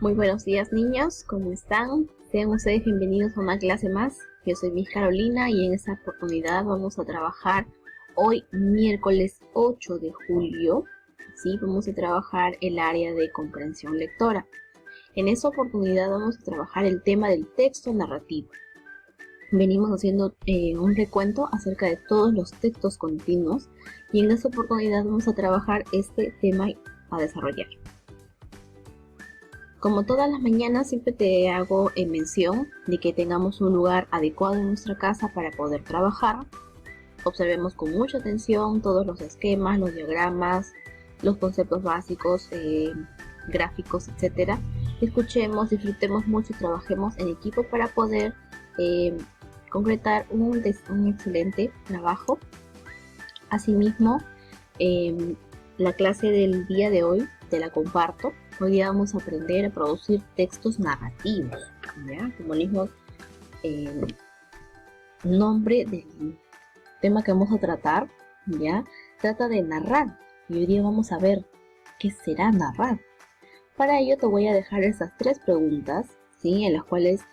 Muy buenos días, niños, ¿cómo están? Sean ustedes bienvenidos a una clase más. Yo soy Miss Carolina y en esta oportunidad vamos a trabajar hoy miércoles 8 de julio. ¿Sí? Vamos a trabajar el área de comprensión lectora. En esta oportunidad vamos a trabajar el tema del texto narrativo. Venimos haciendo un recuento acerca de todos los textos continuos y en esta oportunidad vamos a trabajar este tema a desarrollar. Como todas las mañanas siempre te hago mención de que tengamos un lugar adecuado en nuestra casa para poder trabajar. Observemos con mucha atención todos los esquemas, los diagramas, los conceptos básicos, gráficos, etc. Escuchemos, disfrutemos mucho y trabajemos en equipo para poder concretar un excelente trabajo. Asimismo, la clase del día de hoy te la comparto. Hoy día vamos a aprender a producir textos narrativos, ¿ya? Como el mismo nombre del tema que vamos a tratar, ¿ya? Trata de narrar. Y hoy día vamos a ver qué será narrar. Para ello te voy a dejar estas tres preguntas, ¿sí? En las cuales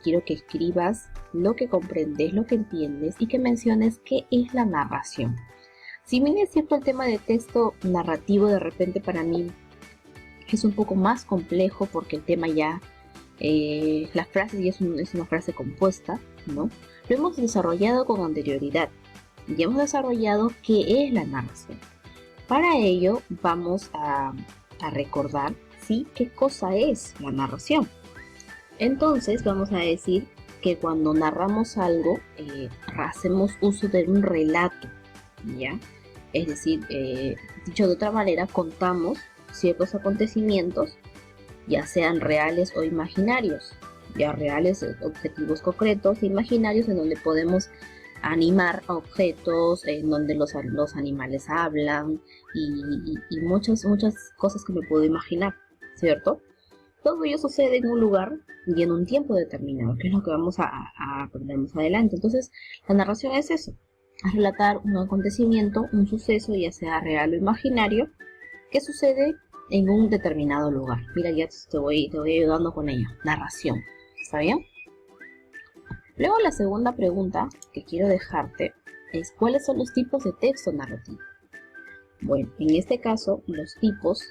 quiero que escribas lo que comprendes, lo que entiendes y que menciones qué es la narración. Si bien es cierto el tema de texto narrativo, de repente para mí es un poco más complejo porque el tema ya, la frase ya es una frase compuesta, ¿no? Lo hemos desarrollado con anterioridad y hemos desarrollado qué es la narración. Para ello vamos a recordar, ¿sí?, qué cosa es la narración. Entonces vamos a decir que cuando narramos algo, hacemos uso de un relato, ¿ya? Es decir, dicho de otra manera, contamos ciertos acontecimientos, ya sean reales o imaginarios, ya reales, objetivos concretos, e imaginarios en donde podemos animar objetos, en donde los animales hablan y muchas cosas que me puedo imaginar, ¿cierto? Todo ello sucede en un lugar y en un tiempo determinado, que es lo que vamos a aprender más adelante. Entonces, la narración es eso, es relatar un acontecimiento, un suceso, ya sea real o imaginario, que sucede en un determinado lugar. Mira, ya te voy ayudando con ello. Narración. ¿Está bien? Luego la segunda pregunta que quiero dejarte es ¿cuáles son los tipos de texto narrativo? Bueno, en este caso los tipos,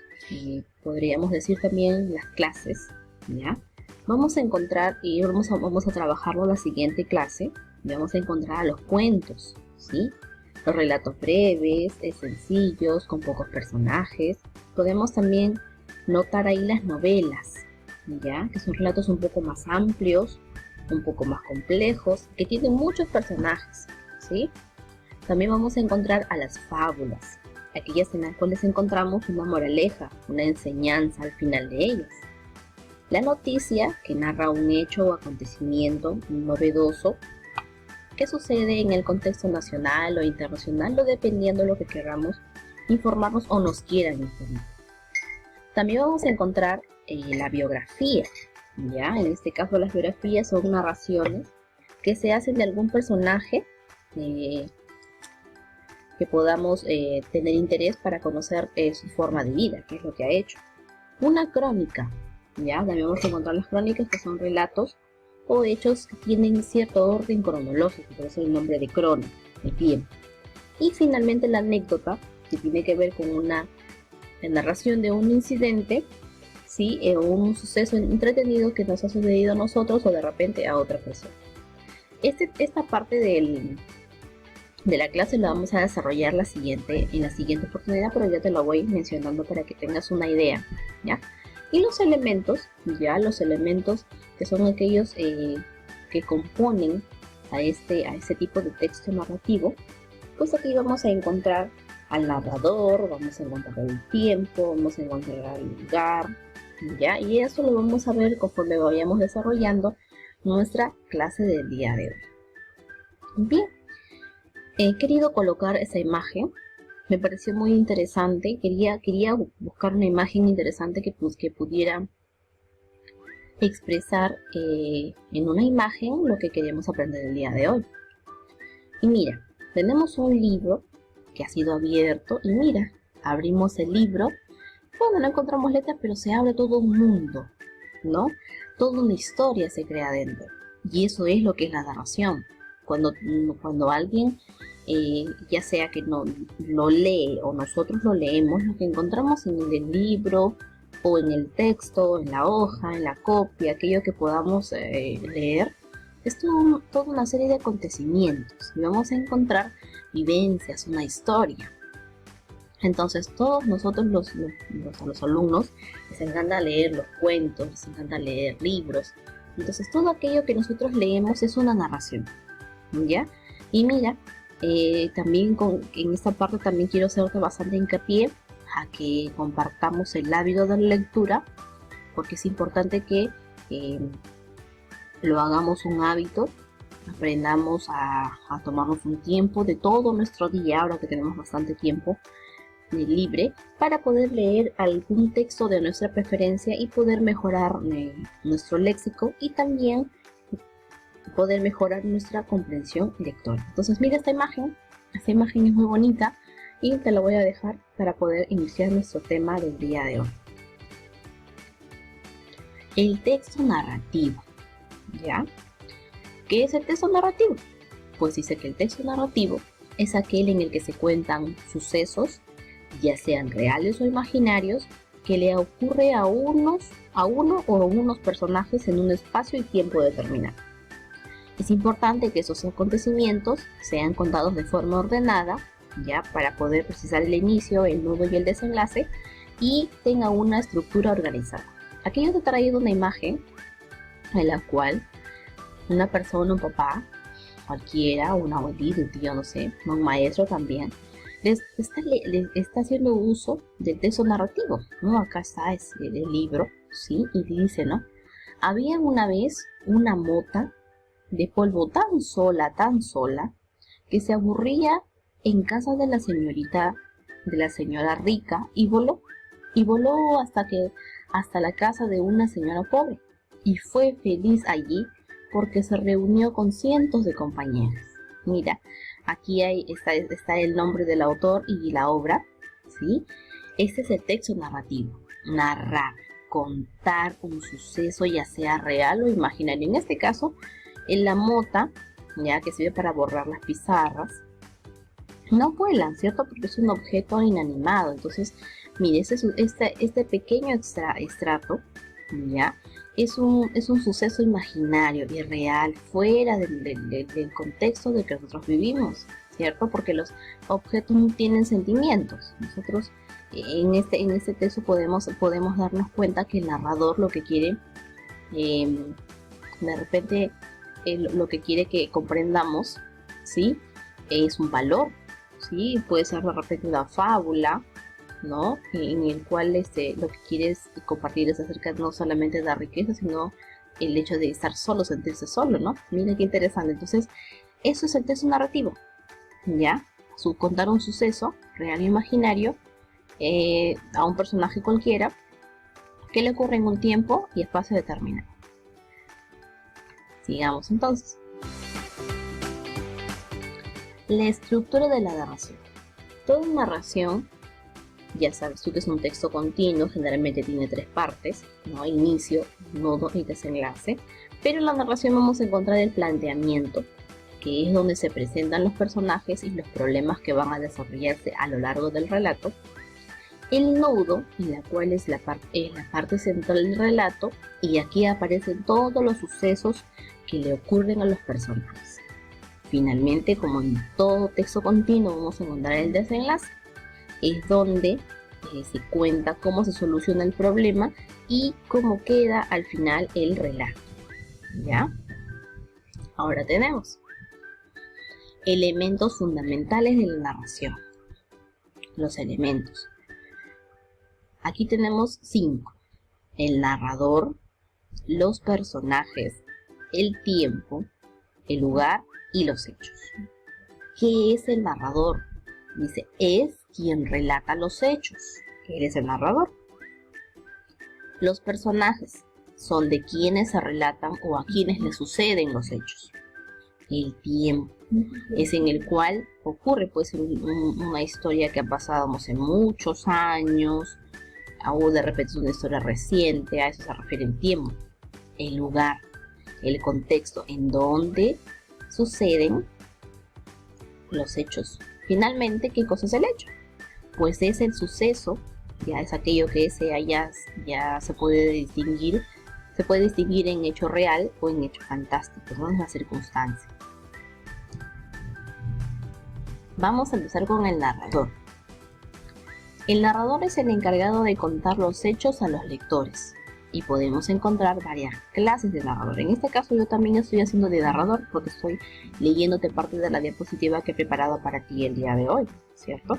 podríamos decir también las clases, ¿ya? Vamos a encontrar y vamos a trabajarlo en la siguiente clase. Y vamos a encontrar a los cuentos, ¿sí? Los relatos breves, sencillos, con pocos personajes. Podemos también notar ahí las novelas, ¿ya? Que son relatos un poco más amplios, un poco más complejos, que tienen muchos personajes, ¿sí? También vamos a encontrar a las fábulas, aquellas en las cuales encontramos una moraleja, una enseñanza al final de ellas. La noticia, que narra un hecho o acontecimiento novedoso, que sucede en el contexto nacional o internacional, o dependiendo de lo que queramos informarnos o nos quieran informar. También vamos a encontrar la biografía, ¿ya? En este caso las biografías son narraciones que se hacen de algún personaje que podamos tener interés para conocer su forma de vida, qué es lo que ha hecho. Una crónica, ¿ya? También vamos a encontrar las crónicas, que son relatos o hechos que tienen cierto orden cronológico, por eso el nombre de crónica, el tiempo. Y finalmente la anécdota, que tiene que ver con una narración de un incidente, ¿sí? O un suceso entretenido que nos ha sucedido a nosotros o de repente a otra persona. Esta parte de la clase la vamos a desarrollar en la siguiente oportunidad, pero ya te lo voy mencionando para que tengas una idea, ¿ya? Y los elementos, ya los elementos que son aquellos que componen a este tipo de texto narrativo, pues aquí vamos a encontrar al narrador, vamos a encontrar el tiempo, vamos a encontrar el lugar, ¿ya? Y eso lo vamos a ver conforme vayamos desarrollando nuestra clase del día de hoy. Bien, he querido colocar esa imagen, me pareció muy interesante, quería buscar una imagen interesante que pudiera expresar en una imagen lo que queremos aprender el día de hoy. Y mira, tenemos un libro que ha sido abierto y mira, abrimos el libro, bueno, no encontramos letras, pero se abre todo un mundo, ¿no? Toda una historia se crea dentro. Y eso es lo que es la narración. Cuando alguien, ya sea que no lo lee o nosotros lo leemos, lo que encontramos en el libro o en el texto, en la hoja, en la copia, aquello que podamos leer, es toda una serie de acontecimientos y vamos a encontrar vivencias, una historia. Entonces todos nosotros los alumnos les encanta leer los cuentos, les encanta leer libros. Entonces todo aquello que nosotros leemos es una narración, ¿ya? Y mira, también en esta parte también quiero hacerte bastante hincapié a que compartamos el hábito de la lectura, porque es importante que lo hagamos un hábito, aprendamos a tomarnos un tiempo de todo nuestro día, ahora que tenemos bastante tiempo libre, para poder leer algún texto de nuestra preferencia y poder mejorar nuestro léxico y también poder mejorar nuestra comprensión lectora. Entonces mira esta imagen es muy bonita y te la voy a dejar para poder iniciar nuestro tema del día de hoy. El texto narrativo, ¿ya? ¿Qué es el texto narrativo? Pues dice que el texto narrativo es aquel en el que se cuentan sucesos, ya sean reales o imaginarios, que le ocurre a uno o a unos personajes en un espacio y tiempo determinado. Es importante que esos acontecimientos sean contados de forma ordenada, ya, para poder precisar el inicio, el nudo y el desenlace, y tenga una estructura organizada. Aquí yo te he traído una imagen en la cual una persona, un papá, cualquiera, un abuelito, un tío, no sé, un maestro también, les está haciendo uso del texto narrativo, ¿no? Acá está el libro, ¿sí? Y dice, ¿no? Había una vez una mota de polvo tan sola, que se aburría en casa de la señora rica, y voló hasta la casa de una señora pobre, y fue feliz allí porque se reunió con cientos de compañeros. Mira, aquí está el nombre del autor y la obra, ¿sí? Este es el texto narrativo. Narrar, contar un suceso, ya sea real o imaginario. En este caso, en la mota, ya que sirve para borrar las pizarras, no vuelan, ¿cierto? Porque es un objeto inanimado. Entonces, mire, este pequeño extracto, ¿ya? Es un suceso imaginario y real, fuera del contexto del que nosotros vivimos, ¿cierto? Porque los objetos no tienen sentimientos. Nosotros en este texto podemos darnos cuenta que el narrador lo que quiere, de repente, lo que quiere que comprendamos, ¿sí? Es un valor, ¿sí? Puede ser de repente una fábula, ¿no? En el cual lo que quieres compartir es acerca no solamente de la riqueza, sino el hecho de estar solo, sentirse solo, ¿no? Mira qué interesante. Entonces, eso es el texto narrativo, ¿ya? Contar un suceso real e imaginario a un personaje cualquiera que le ocurre en un tiempo y espacio determinado. Sigamos entonces. La estructura de la narración. Toda narración, ya sabes tú que es un texto continuo, generalmente tiene 3 partes, ¿no? Inicio, nudo y desenlace. Pero en la narración vamos a encontrar el planteamiento, que es donde se presentan los personajes y los problemas que van a desarrollarse a lo largo del relato. El nudo, la cual es la parte central del relato, y aquí aparecen todos los sucesos que le ocurren a los personajes. Finalmente, como en todo texto continuo, vamos a encontrar el desenlace. Es donde se cuenta cómo se soluciona el problema y cómo queda al final el relato, ¿ya? Ahora tenemos elementos fundamentales de la narración. Los elementos. Aquí tenemos 5. El narrador, los personajes, el tiempo, el lugar y los hechos. ¿Qué es el narrador? Dice, es quien relata los hechos. Él es el narrador. Los personajes son de quienes se relatan o a quienes le suceden los hechos. El tiempo es en el cual ocurre pues una historia que ha pasado hace muchos años, o de repente es una historia reciente, a eso se refiere el tiempo, el lugar, el contexto en donde suceden los hechos. Finalmente, ¿qué cosa es el hecho? Pues es el suceso, ya es aquello que ya se puede distinguir en hecho real o en hecho fantástico, ¿no? Es la circunstancia. Vamos a empezar con el narrador. El narrador es el encargado de contar los hechos a los lectores y podemos encontrar varias clases de narrador. En este caso yo también estoy haciendo de narrador porque estoy leyéndote parte de la diapositiva que he preparado para ti el día de hoy, ¿cierto?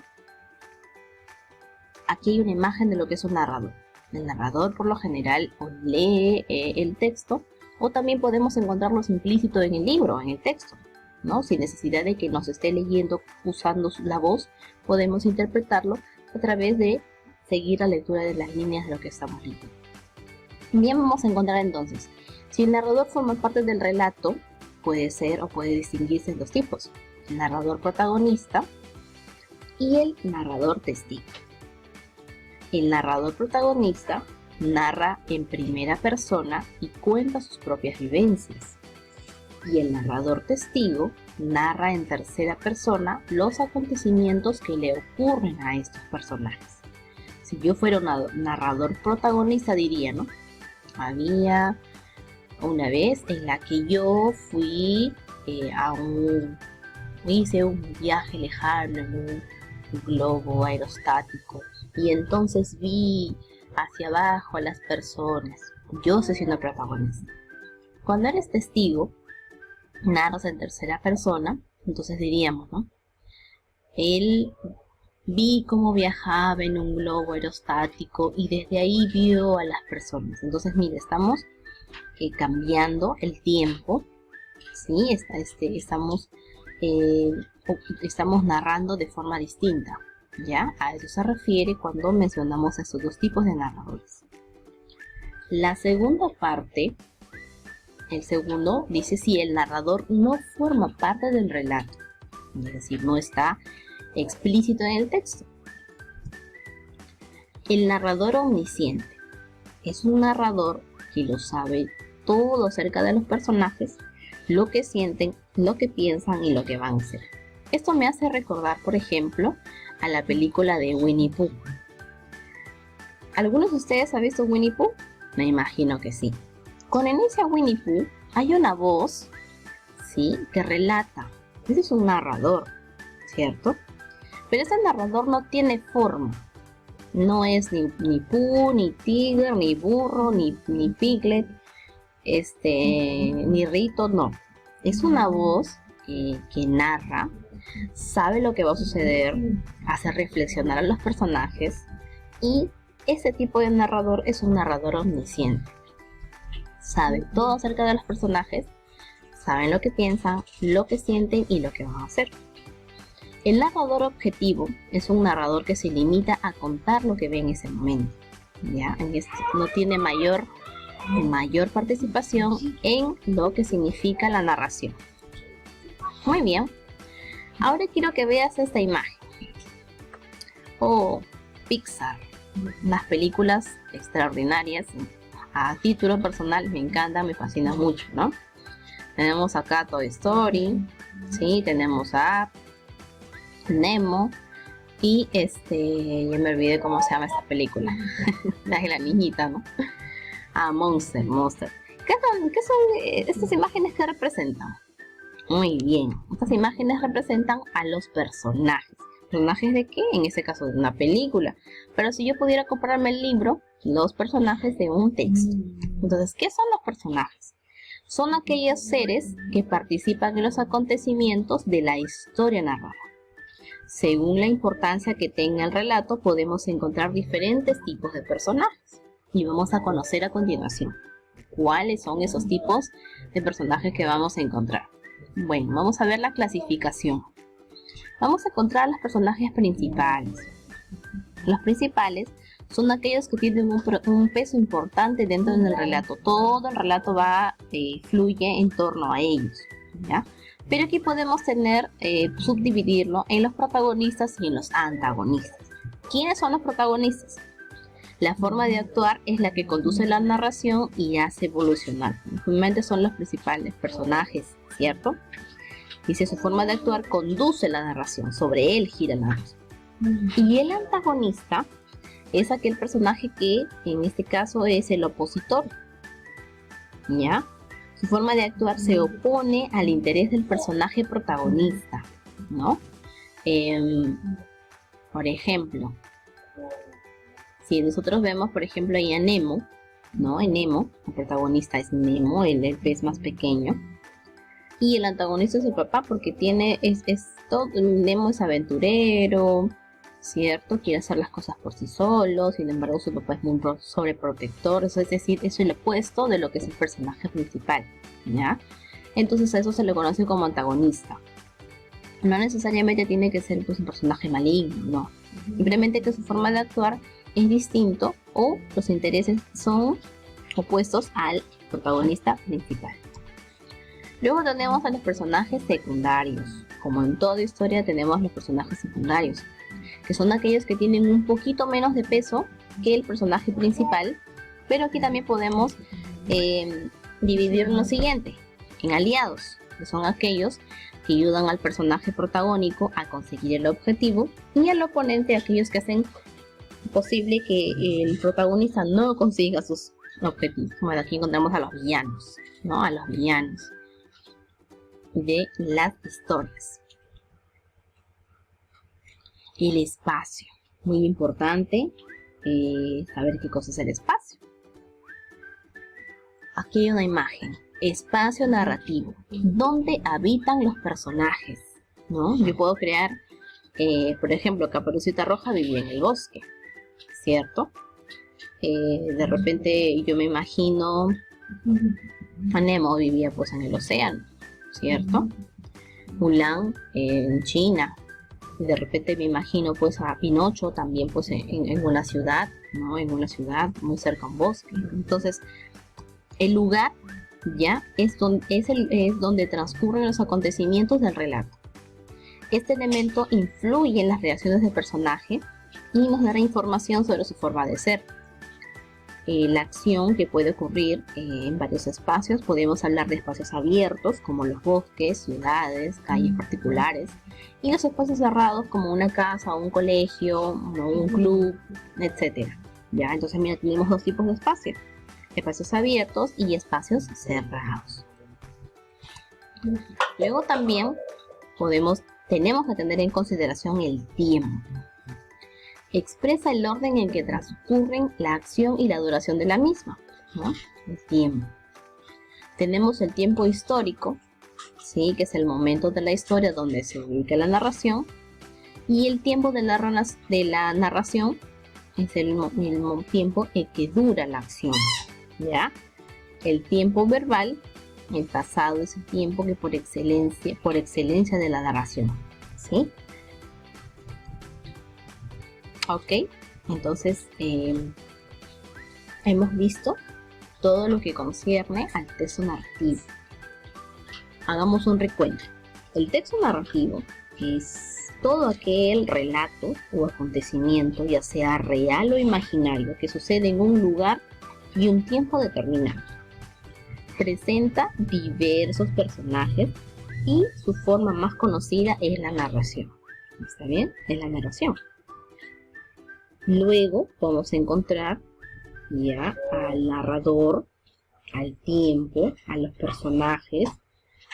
Aquí hay una imagen de lo que es un narrador. El narrador por lo general o lee el texto o también podemos encontrarlo implícito en el libro, en el texto, ¿no? Sin necesidad de que nos esté leyendo usando la voz, podemos interpretarlo a través de seguir la lectura de las líneas de lo que estamos leyendo. Bien, vamos a encontrar entonces, si el narrador forma parte del relato, puede ser o puede distinguirse en dos tipos: el narrador protagonista y el narrador testigo. El narrador protagonista narra en primera persona y cuenta sus propias vivencias. Y el narrador testigo narra en tercera persona los acontecimientos que le ocurren a estos personajes. Si yo fuera un narrador protagonista diría, ¿no? Había una vez en la que yo fui hice un viaje lejano en un globo aerostático y entonces vi hacia abajo a las personas. Yo estoy siendo protagonista. Cuando eres testigo, narras en tercera persona, entonces diríamos, ¿no? Él vi cómo viajaba en un globo aerostático y desde ahí vio a las personas. Entonces, mire, estamos cambiando el tiempo, ¿sí? Estamos narrando de forma distinta, ¿ya? A eso se refiere cuando mencionamos estos dos tipos de narradores. La segunda parte, el segundo, dice si el narrador no forma parte del relato, es decir, no está explícito en el texto. El narrador omnisciente es un narrador que lo sabe todo acerca de los personajes, lo que sienten, lo que piensan y lo que van a hacer. Esto me hace recordar, por ejemplo, a la película de Winnie Pooh. ¿Algunos de ustedes han visto Winnie Pooh? Me imagino que sí. Con inicia Winnie Pooh hay una voz, ¿sí?, que relata. Ese es un narrador, ¿cierto? Pero ese narrador no tiene forma. No es ni Pooh, ni Tigre, ni burro, ni Piglet, ni Rito, no. Es una voz que narra, sabe lo que va a suceder, hace reflexionar a los personajes, y ese tipo de narrador es un narrador omnisciente. Sabe todo acerca de los personajes, saben lo que piensan, lo que sienten y lo que van a hacer. El narrador objetivo es un narrador que se limita a contar lo que ve en ese momento, ¿ya? No tiene mayor participación en lo que significa la narración. Muy bien. Ahora quiero que veas esta imagen. Oh, Pixar. Unas películas extraordinarias. A título personal me encanta, me fascina mucho, ¿no? Tenemos acá Toy Story, ¿sí? Tenemos a Nemo y ya me olvidé cómo se llama esta película. La niñita, ¿no? Monster. ¿Qué son estas imágenes que representan? Muy bien, estas imágenes representan a los personajes. ¿Personajes de qué? En este caso de una película. Pero si yo pudiera comprarme el libro, los personajes de un texto. Entonces, ¿qué son los personajes? Son aquellos seres que participan en los acontecimientos de la historia narrada. Según la importancia que tenga el relato, podemos encontrar diferentes tipos de personajes. Y vamos a conocer a continuación cuáles son esos tipos de personajes que vamos a encontrar. Bueno, vamos a ver la clasificación. Vamos a encontrar los personajes principales. Los principales son aquellos que tienen un peso importante dentro del relato. Todo el relato fluye en torno a ellos, ¿ya? Pero aquí podemos subdividirlo en los protagonistas y en los antagonistas. ¿Quiénes son los protagonistas? La forma de actuar es la que conduce la narración y hace evolucionar. Normalmente son los principales personajes, ¿cierto? Dice, su forma de actuar conduce la narración, sobre él gira la narración. Y el antagonista es aquel personaje que, en este caso, es el opositor, ¿ya? Su forma de actuar se opone al interés del personaje protagonista, ¿no? Por ejemplo, si nosotros vemos, por ejemplo, ahí a Nemo, ¿no? En Nemo, el protagonista es Nemo, el pez más pequeño. Y el antagonista es el papá porque Nemo es aventurero, ¿cierto? Quiere hacer las cosas por sí solo, sin embargo su papá es muy sobreprotector, es decir, es el opuesto de lo que es el personaje principal, ¿ya? Entonces a eso se le conoce como antagonista. No necesariamente tiene que ser pues un personaje maligno, no. Simplemente que su forma de actuar es distinto o los intereses son opuestos al protagonista principal. Luego tenemos a los personajes secundarios. Como en toda historia tenemos los personajes secundarios, que son aquellos que tienen un poquito menos de peso que el personaje principal, pero aquí también podemos dividir en lo siguiente, en aliados, que son aquellos que ayudan al personaje protagónico a conseguir el objetivo, y al oponente aquellos que hacen posible que el protagonista no consiga sus objetivos. Bueno, aquí encontramos a los villanos, ¿no? A los villanos de las historias. El espacio, muy importante saber qué cosa es el espacio. Aquí hay una imagen, espacio narrativo, donde habitan los personajes, ¿no? Yo puedo crear, por ejemplo, Caperucita Roja vivía en el bosque, ¿cierto? De repente yo me imagino a Nemo vivía pues en el océano, ¿cierto? Mulan en China. De repente me imagino pues a Pinocho también pues en una ciudad, ¿no? En una ciudad muy cerca a un bosque. Entonces, el lugar ya es donde transcurren los acontecimientos del relato. Este elemento influye en las reacciones del personaje y nos dará información sobre su forma de ser. La acción que puede ocurrir en varios espacios, podemos hablar de espacios abiertos como los bosques, ciudades, calles particulares, y los espacios cerrados como una casa, un colegio, un club, etc. ¿Ya? Entonces mira, tenemos dos tipos de espacios, espacios abiertos y espacios cerrados. Luego también tenemos que tener en consideración el tiempo. Expresa el orden en que transcurren la acción y la duración de la misma, ¿no? El tiempo. Tenemos el tiempo histórico, ¿sí? Que es el momento de la historia donde se ubica la narración, y el tiempo de la narración es el tiempo en que dura la acción, ¿ya? El tiempo verbal, el pasado es el tiempo que por excelencia de la narración, ¿sí? Ok, entonces hemos visto todo lo que concierne al texto narrativo. Hagamos un recuento. El texto narrativo es todo aquel relato o acontecimiento, ya sea real o imaginario, que sucede en un lugar y un tiempo determinado. Presenta diversos personajes y su forma más conocida es la narración. ¿Está bien? Es la narración. Luego vamos a encontrar ya al narrador, al tiempo, a los personajes,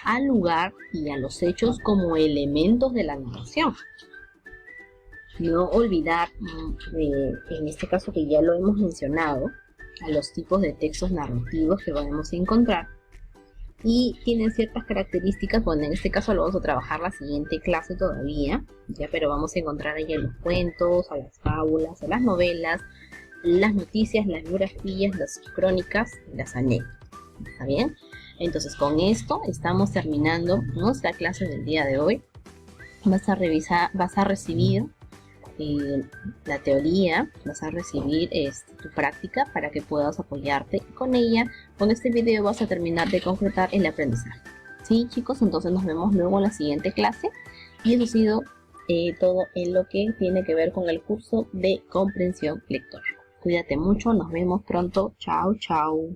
al lugar y a los hechos como elementos de la narración. No olvidar, en este caso que ya lo hemos mencionado, a los tipos de textos narrativos que podemos encontrar, y tienen ciertas características. Bueno, en este caso lo vamos a trabajar la siguiente clase todavía, ya, pero vamos a encontrar ahí a los cuentos, a las fábulas, a las novelas, las noticias, las biografías, las crónicas y las anécdotas. ¿Está bien? Entonces con esto estamos terminando nuestra clase del día de hoy. Vas a recibir la teoría, vas a recibir tu práctica para que puedas apoyarte con ella. Con este video vas a terminar de concretar el aprendizaje. ¿Sí, chicos? Entonces nos vemos luego en la siguiente clase. Y eso ha sido todo en lo que tiene que ver con el curso de comprensión lectora. Cuídate mucho, nos vemos pronto. Chao, chao.